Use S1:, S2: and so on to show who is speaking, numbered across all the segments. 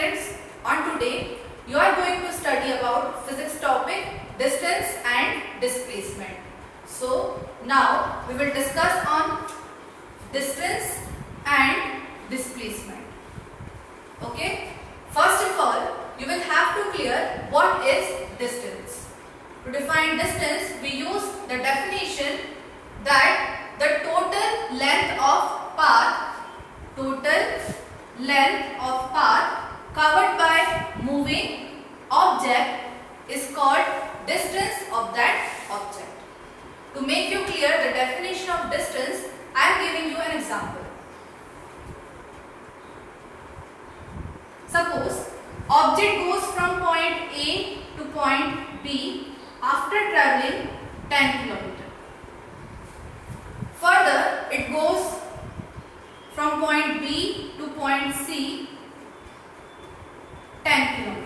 S1: students, on today you are going to study about physics topic distance and displacement. So now we will discuss on distance and displacement. Okay. First of all, you will have to clear what is distance. To define distance, we use the definition that the total length of path covered by moving object is called distance of that object. To make you clear the definition of distance, I am giving you an example. Suppose object goes from point A to point B after traveling 10 km. Further, it goes from point B to point C 10 km.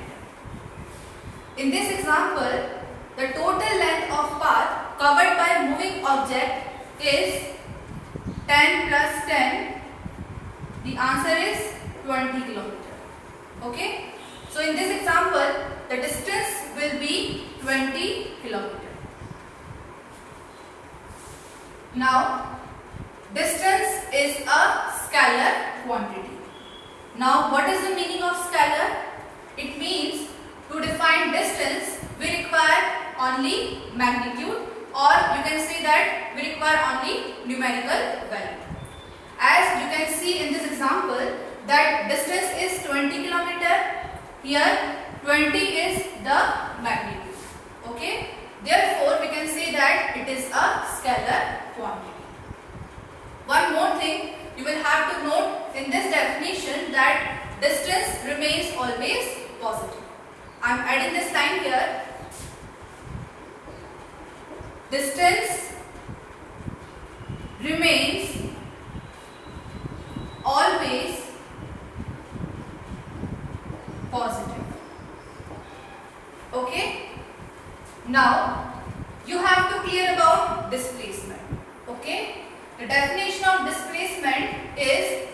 S1: In this example, the total length of path covered by moving object is 10 plus 10. The answer is 20 km. Okay. So in this example, the distance will be 20 km. Now, distance is a scalar quantity. Now, what is the meaning of scalar? It means to define distance, we require only magnitude, or you can say that we require only numerical value. As you can see in this example, that distance is 20 km. Here 20 is the magnitude. Okay. Therefore, we can say that it is a scalar quantity. One more thing you will have to note in this definition, that distance remains always positive. I am adding this line here. Distance remains always positive. Okay. Now you have to clear about displacement. Okay. The definition of displacement is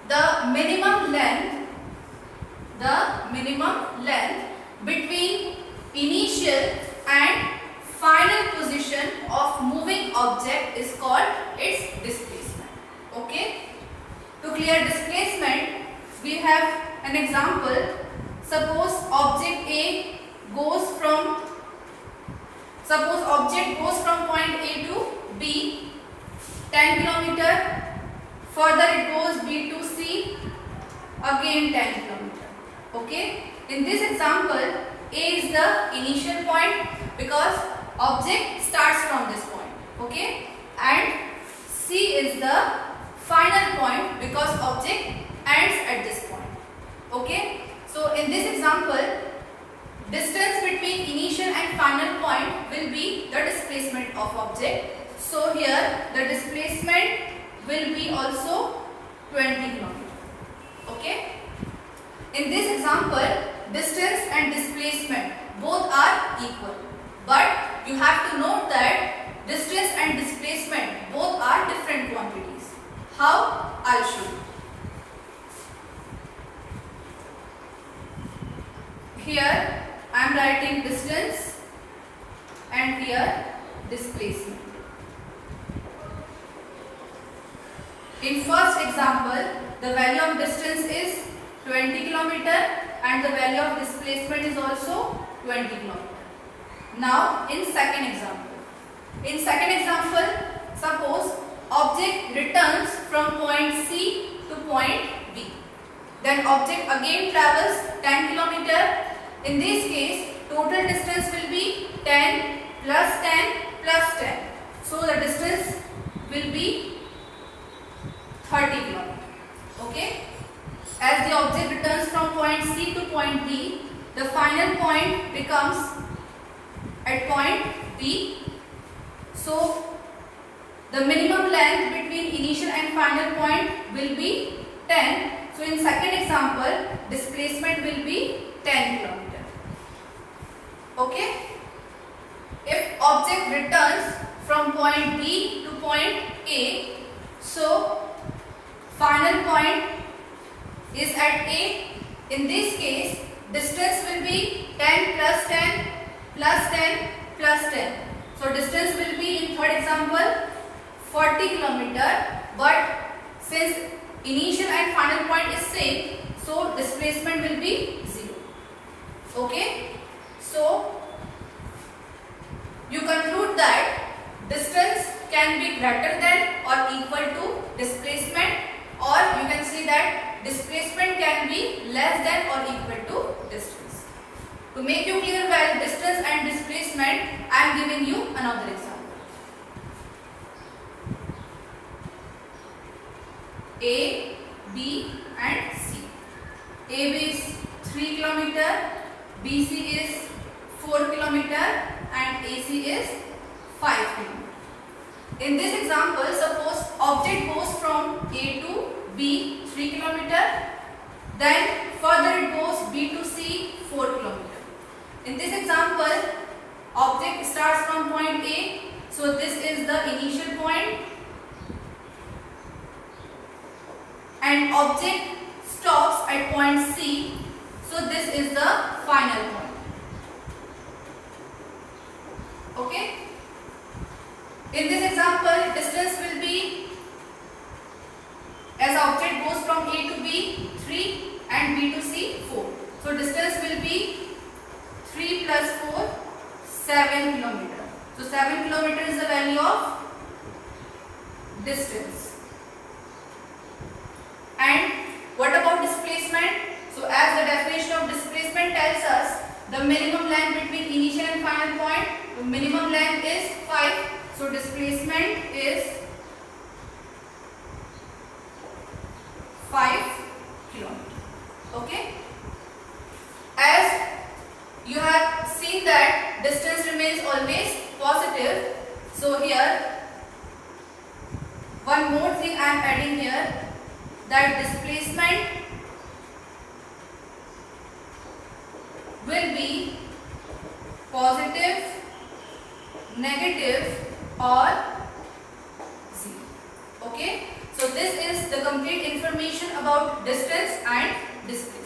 S1: the minimum length between initial and final position of moving object is called its displacement. Okay. To clear displacement, we have an example. Suppose object goes from point A to B 10 km. Further it goes B to C again 10 km. Okay. In this example, A is the initial point because object starts from this point. Okay. And C is the final point because object ends at this point. Okay. So in this example, distance between initial and final point will be the displacement of object. So here the displacement will be also 20 km. Okay. In this example, distance and displacement both are equal. But you have to note that distance and displacement both are different quantities. How? I'll show you. Here I am writing distance and here displacement. In first example, the value of distance is 20 km and the value of displacement is also 20 km. Now in second example, suppose object returns from point C to point B. Then object again travels 10 km. In this case, total distance will be 10 plus 10 plus 10. So the distance will be 30 km. Okay. As the object returns from point C to point B, the final point becomes at point B. So the minimum length between initial and final point will be 10. So in second example, displacement will be 10 km. Okay. If object returns from point B to point A, so final point is at A In this case, distance will be 10 plus 10 plus 10 plus 10. So distance will be, in third example, 40 kilometer, but since initial and final point is same, so displacement will be 0. Okay, so you conclude that distance can be greater than or equal to displacement, or you can see that displacement can be less than or equal to distance. To make you clear well distance and displacement, I am giving you another example. A, B and C. AB is 3 km, BC is 4 km and AC is 5 km. In this example, suppose object goes from A to B 3 km, then further it goes B to C 4 km. In this example, object starts from point A, so this is the initial point, and object stops at point C, so this is the final point. Okay? In this example, distance will be, as object goes from A to B 3 and B to C 4. So distance will be 3 plus 4, 7 km. So 7 km is the value of distance. And what about displacement? So as the definition of displacement tells us, the minimum length between initial and final point, the minimum length is 5. So displacement is 5 km. Okay? As you have seen that distance remains always positive, so here one more thing I am adding here, that displacement will be positive, negative or 0. Okay, so this is the complete information about distance and displacement.